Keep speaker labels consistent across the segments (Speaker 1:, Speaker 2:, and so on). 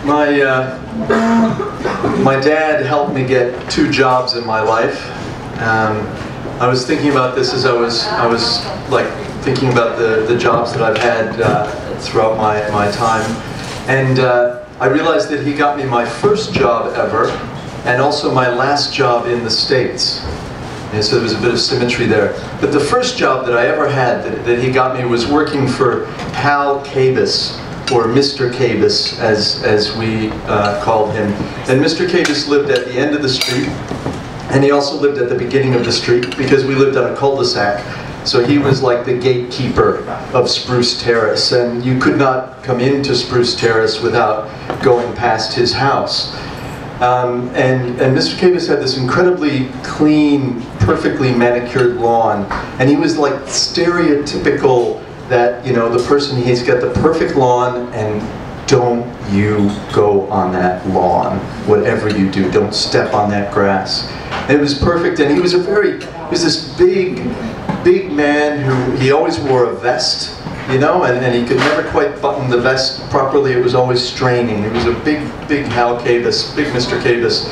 Speaker 1: My dad helped me get 2 jobs in my life. I was thinking about this as I was like thinking about the jobs that I've had throughout my time, and I realized that he got me my first job ever, and also my last job in the States. And so there was a bit of symmetry there. But the first job that I ever had that he got me was working for Hal Cabus, or Mr. Cabus, as we called him. And Mr. Cabus lived at the end of the street, and he also lived at the beginning of the street, because we lived on a cul-de-sac. So he was like the gatekeeper of Spruce Terrace, and you could not come into Spruce Terrace without going past his house. And Mr. Cabus had this incredibly clean, perfectly manicured lawn, and he was like stereotypical that, you know, the person, he's got the perfect lawn, and don't you go on that lawn. Whatever you do, don't step on that grass. And it was perfect, and he was this big man who, he always wore a vest, you know, and he could never quite button the vest properly. It was always straining. It was a big Hal Cabus, big Mr. Cabus.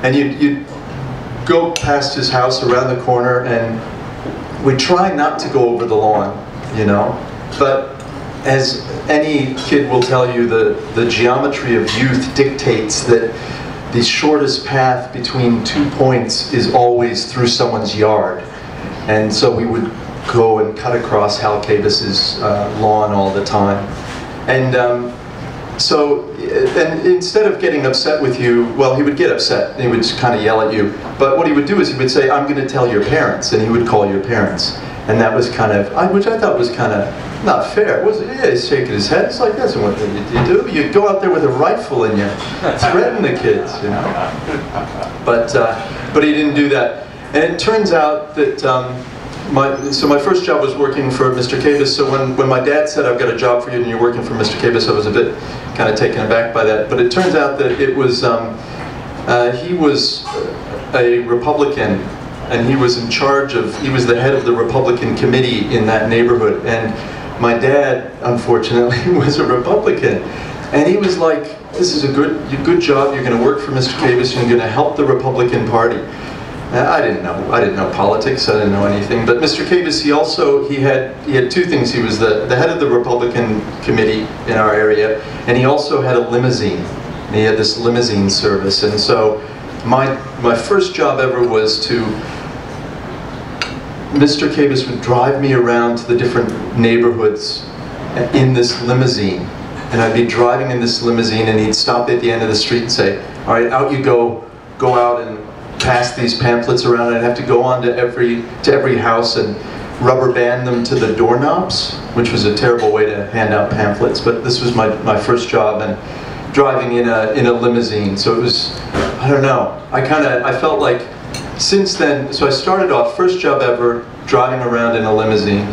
Speaker 1: And you'd go past his house around the corner, and we'd try not to go over the lawn, you know. But as any kid will tell you, the geometry of youth dictates that the shortest path between 2 points is always through someone's yard. And so we would go and cut across Hal Cabus's lawn all the time. And and instead of getting upset with you, well, he would get upset. He would just kind of yell at you. But what he would do is he would say, "I'm going to tell your parents," and he would call your parents. And that was kind of, which I thought was kind of not fair. Was it? Yeah, he's shaking his head. It's like, that's what you do. You go out there with a rifle and you threaten the kids, you know. But he didn't do that. And it turns out that my first job was working for Mr. Cabus. So when my dad said, "I've got a job for you and you're working for Mr. Cabus," I was a bit kind of taken aback by that. But it turns out that it was he was a Republican, and he was in charge of, he was the head of the Republican committee in that neighborhood. And my dad, unfortunately, was a Republican. And he was like, "This is a good job. You're going to work for Mr. Cabus. You're going to help the Republican Party." I didn't know politics. I didn't know anything. But Mr. Cabus, he had 2 things. He was the head of the Republican committee in our area, and he also had a limousine. And he had this limousine service. And so my first job ever was to, Mr. Cabus would drive me around to the different neighborhoods in this limousine. And I'd be driving in this limousine, and he'd stop at the end of the street and say, "All right, out you go out and pass these pamphlets around." And I'd have to go on to every house and rubber band them to the doorknobs, which was a terrible way to hand out pamphlets. But this was my first job, and driving in a limousine. So it was, I don't know, I felt like, since then, so I started off, first job ever, driving around in a limousine.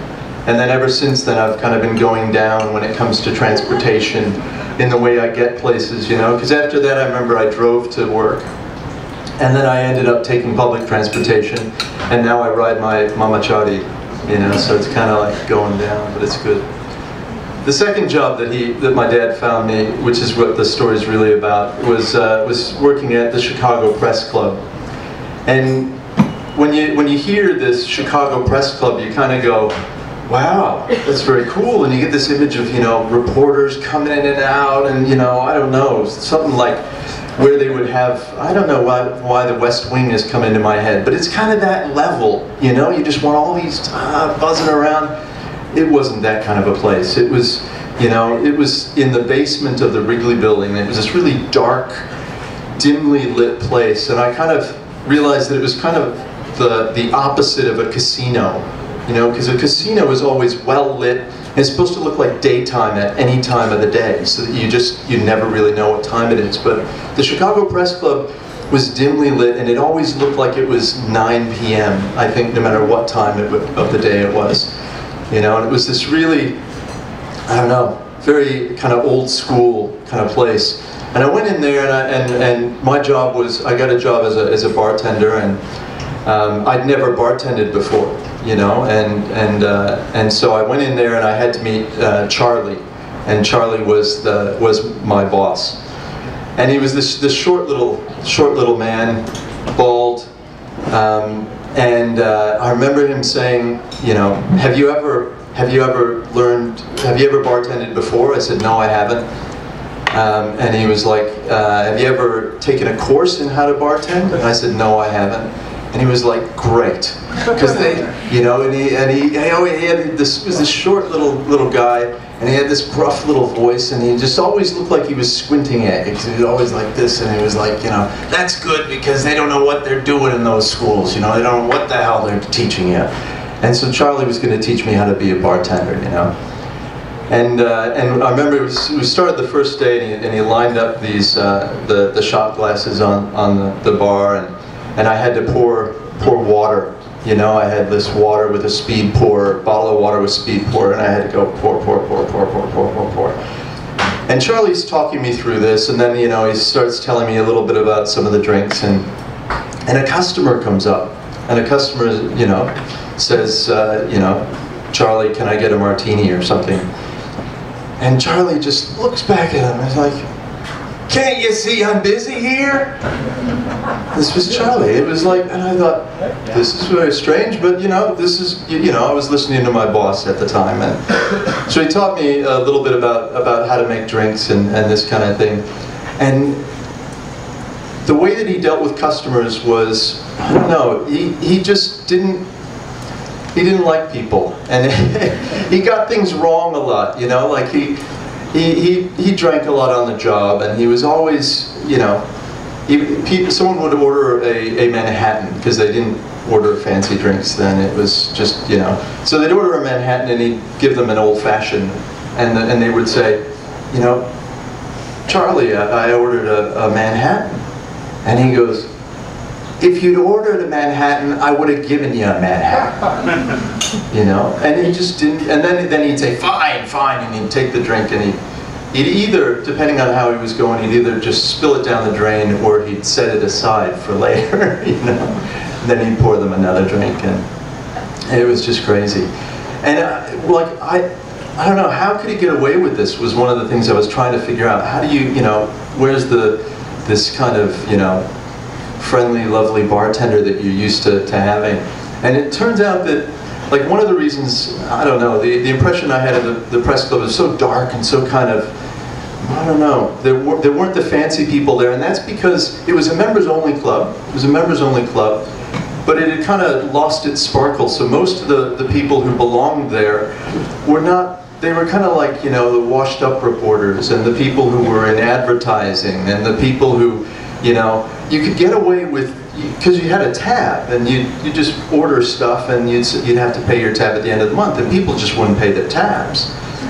Speaker 1: And then ever since then, I've kind of been going down when it comes to transportation in the way I get places, you know. Because after that, I remember I drove to work. And then I ended up taking public transportation. And now I ride my mamachari, you know, so it's kind of like going down, but it's good. The second job that my dad found me, which is what the story is really about, was working at the Chicago Press Club. And when you hear this Chicago Press Club, you kind of go, "Wow, that's very cool." And you get this image of, you know, reporters coming in and out, and, you know, I don't know, something like where they would have, I don't know why the West Wing has come into my head, but it's kind of that level, you know. You just want all these buzzing around. It wasn't that kind of a place. It was, you know, it was in the basement of the Wrigley Building. It was this really dark, dimly lit place, and I kind of realized that it was kind of the opposite of a casino, you know, because a casino is always well lit, and it's supposed to look like daytime at any time of the day, so that you never really know what time it is. But the Chicago Press Club was dimly lit, and it always looked like it was 9 p.m., I think, no matter what time of the day it was. You know, and it was this really, I don't know, very kind of old school kind of place. And I went in there, and my job was, I got a job as a bartender, and I'd never bartended before, you know, and so I went in there, and I had to meet Charlie, and Charlie was my boss. And he was this short little man, bald, and I remember him saying, you know, have you ever bartended before? I said, no, I haven't. And he was like, have you ever taken a course in how to bartend? And I said, no, I haven't. And he was like, great, because they, you know, and he had this short little guy, and he had this gruff little voice, and he just always looked like he was squinting at you, because he was always like this, and he was like, you know, that's good because they don't know what they're doing in those schools, you know, they don't know what the hell they're teaching you. And so Charlie was going to teach me how to be a bartender, you know. And I remember we started the first day, and he lined up these the shot glasses on the bar, and I had to pour water. You know, I had this water with a speed pour, bottle of water with speed pour, and I had to go pour. And Charlie's talking me through this, and then, you know, he starts telling me a little bit about some of the drinks, and a customer comes up, and a customer, you know, says, you know, Charlie, can I get a martini or something? And Charlie just looks back at him and is like, can't you see I'm busy here? This was Charlie. It was like, and I thought, this is very strange, but you know, this is, you know, I was listening to my boss at the time, and so he taught me a little bit about how to make drinks and this kind of thing. And the way that he dealt with customers was, I don't know, he just didn't like people, and he got things wrong a lot, you know, like he drank a lot on the job, and he was always, you know, someone would order a Manhattan, because they didn't order fancy drinks then, it was just, you know, so they'd order a Manhattan and he'd give them an old-fashioned, and they would say, you know, Charlie, I ordered a Manhattan, and he goes, if you'd ordered a Manhattan, I would have given you a Manhattan. You know, and he just didn't, and then he'd say, fine, fine, and he'd take the drink, and he'd either, depending on how he was going, he'd either just spill it down the drain, or he'd set it aside for later, you know, and then he'd pour them another drink, and it was just crazy. And like, I don't know, how could he get away with this was one of the things I was trying to figure out. How do you know, where's this kind of, you know, friendly, lovely bartender that you're used to having? And it turns out that, like, one of the reasons, I don't know, the impression I had of the press club was so dark and so kind of, I don't know, there weren't the fancy people there, and that's because it was a members-only club. It was a members-only club, but it had kind of lost its sparkle, so most of the people who belonged there were not, they were kind of like, you know, the washed-up reporters, and the people who were in advertising, and the people who, you know, you could get away with, because you had a tab, and you just order stuff, and you'd have to pay your tab at the end of the month, and people just wouldn't pay their tabs.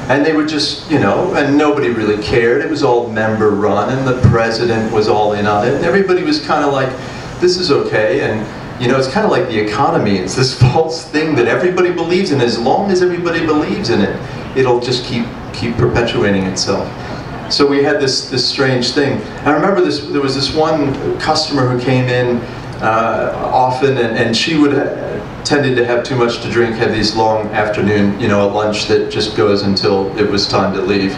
Speaker 1: And they would just, you know, and nobody really cared. It was all member run, and the president was all in on it, and everybody was kind of like, this is okay, and you know, it's kind of like the economy. It's this false thing that everybody believes in. As long as everybody believes in it, it'll just keep perpetuating itself. So we had this strange thing. I remember there was this one customer who came in often, and she would tended to have too much to drink, had these long afternoon, you know, a lunch that just goes until it was time to leave.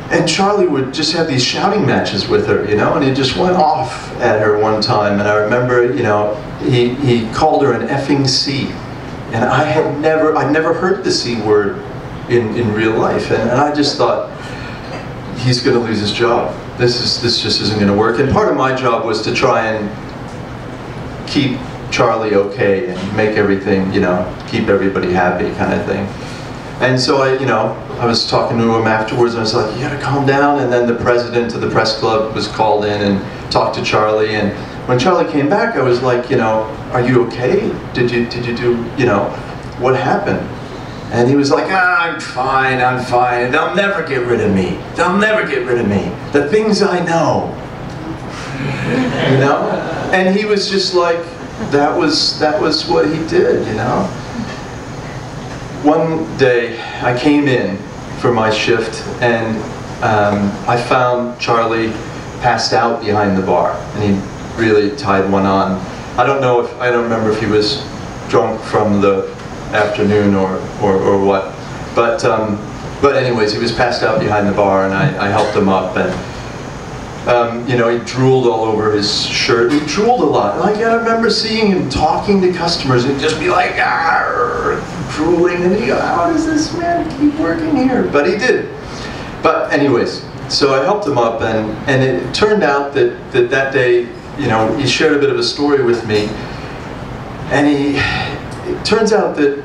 Speaker 1: And Charlie would just have these shouting matches with her, you know, and he just went off at her one time. And I remember, you know, he called her an effing C. And I'd never heard the C word in real life, and I just thought, he's going to lose his job. This just isn't going to work. And part of my job was to try and keep Charlie okay and make everything, you know, keep everybody happy, kind of thing. And so I was talking to him afterwards, and I was like, you got to calm down. And then the president of the press club was called in and talked to Charlie. And when Charlie came back, I was like, you know, are you okay? Did you do, you know, what happened? And he was like, I'm fine, I'm fine. They'll never get rid of me. They'll never get rid of me. The things I know. You know? And he was just like, that was what he did, you know? One day, I came in for my shift, and I found Charlie passed out behind the bar, and he really tied one on. I don't remember if he was drunk from the afternoon or what, but But anyways, he was passed out behind the bar, and I helped him up, and you know, he drooled all over his shirt. He drooled a lot. Like, I remember seeing him talking to customers and just be like, drooling, and he go, how does this man keep working here? But he did. But anyways, so I helped him up, and it turned out that day, you know, he shared a bit of a story with me, and it turns out that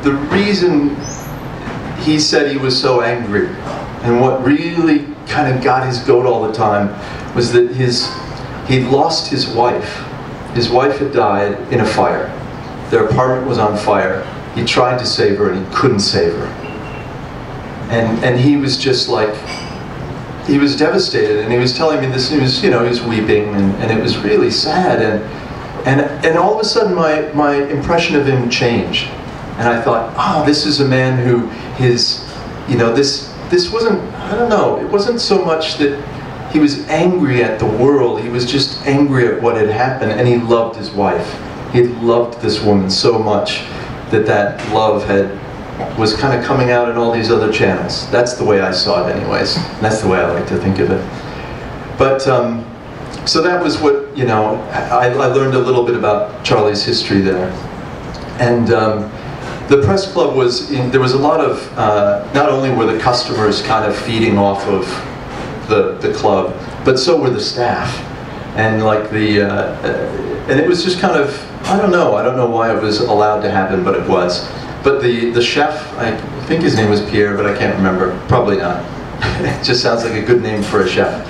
Speaker 1: the reason he said he was so angry, and what really kind of got his goat all the time, was that he'd lost his wife. His wife had died in a fire. Their apartment was on fire. He tried to save her, and he couldn't save her. And he was just like, he was devastated, and he was telling me this news, you know, he was weeping, and it was really sad, and all of a sudden my impression of him changed. And I thought, oh, this is a man who you know, this wasn't, I don't know, it wasn't so much that he was angry at the world, he was just angry at what had happened, and he loved his wife. He loved this woman so much that love was kind of coming out in all these other channels. That's the way I saw it anyways. And that's the way I like to think of it. But, so that was what, you know, I learned a little bit about Charlie's history there. And the press club there was a lot of, not only were the customers kind of feeding off of the club, but so were the staff. And like and it was just kind of, I don't know why it was allowed to happen, but it was. But the chef, I think his name was Pierre, but I can't remember. Probably not. It just sounds like a good name for a chef.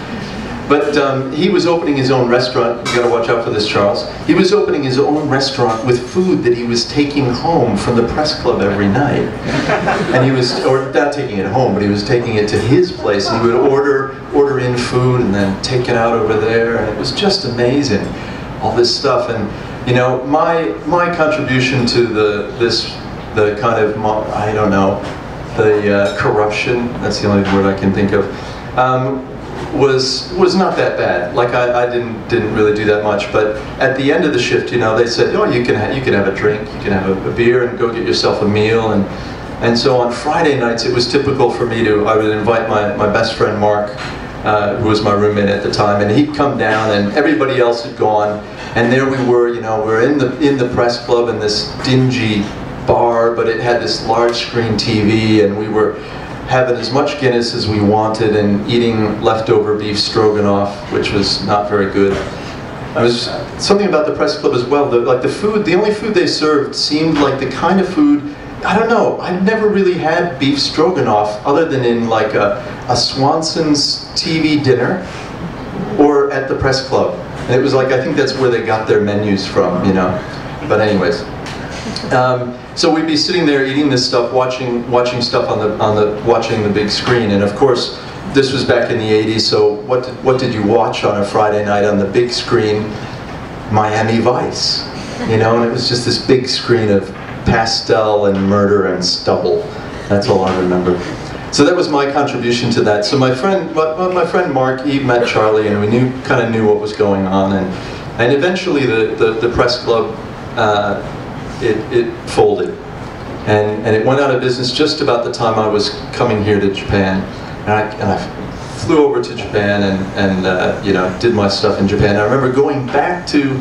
Speaker 1: But he was opening his own restaurant. You gotta watch out for this, Charles. He was opening his own restaurant with food that he was taking home from the press club every night. And he was, or not taking it home, but he was taking it to his place. And he would order in food and then take it out over there. And it was just amazing, all this stuff. And you know, my contribution to the kind of, I don't know, the corruption, that's the only word I can think of, was not that bad. Like I didn't really do that much, but at the end of the shift, you know, they said, oh, you can have a drink, you can have a beer and go get yourself a meal, and so on Friday nights it was typical for me I would invite my best friend Mark, who was my roommate at the time, and he'd come down and everybody else had gone, and there we were, you know, we're in the press club in this dingy bar, but it had this large screen TV, and we were having as much Guinness as we wanted and eating leftover beef stroganoff, which was not very good. There was something about the press club as well, like the food, the only food they served seemed like the kind of food, I don't know, I'd never really had beef stroganoff other than in like a Swanson's TV dinner or at the press club. And it was like, I think that's where they got their menus from, you know. But anyways. So we'd be sitting there eating this stuff, watching stuff watching the big screen, and of course this was back in the 80s. So what did you watch on a Friday night on the big screen? Miami Vice, you know, and it was just this big screen of pastel and murder and stubble. That's all I remember. So that was my contribution to that. So my friend Mark, he met Charlie, and we kind of knew what was going on, and eventually the press club. It folded, and it went out of business just about the time I was coming here to Japan, and I flew over to Japan and you know, did my stuff in Japan. I remember going back to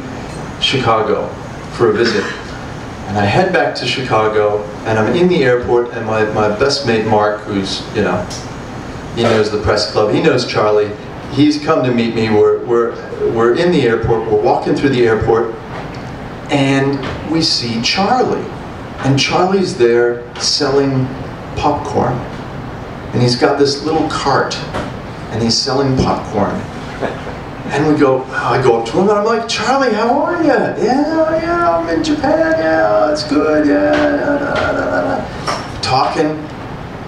Speaker 1: Chicago for a visit, and I head back to Chicago, and I'm in the airport, and my best mate Mark, who's, you know, he knows the press club, he knows Charlie, he's come to meet me. We're in the airport, we're walking through the airport, and we see Charlie, and Charlie's there selling popcorn, and he's got this little cart, and he's selling popcorn, and I go up to him, and I'm like, Charlie, how are you? Yeah, I'm in Japan, yeah, it's good, yeah, talking,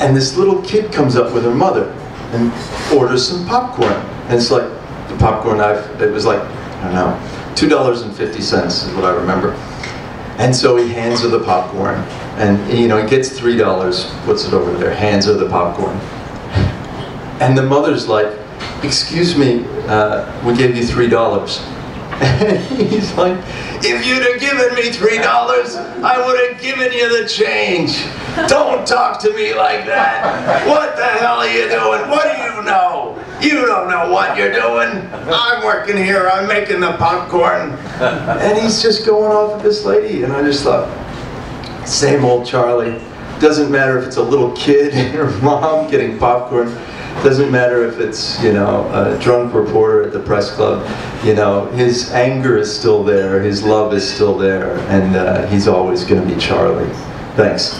Speaker 1: and this little kid comes up with her mother, and orders some popcorn, and it's like, the popcorn it was like, I don't know, $2.50 is what I remember. And so he hands her the popcorn, and you know, he gets $3, puts it over there, hands her the popcorn. And the mother's like, excuse me, we gave you $3. And he's like, if you'd have given me $3, I would have given you the change. Don't talk to me like that. What the hell are you doing? What do you know? You don't know what you're doing. I'm working here, I'm making the popcorn. And he's just going off with this lady, and I just thought, same old Charlie. Doesn't matter if it's a little kid and her mom getting popcorn. Doesn't matter if it's, you know, a drunk reporter at the press club. You know, his anger is still there, his love is still there, and he's always going to be Charlie. Thanks.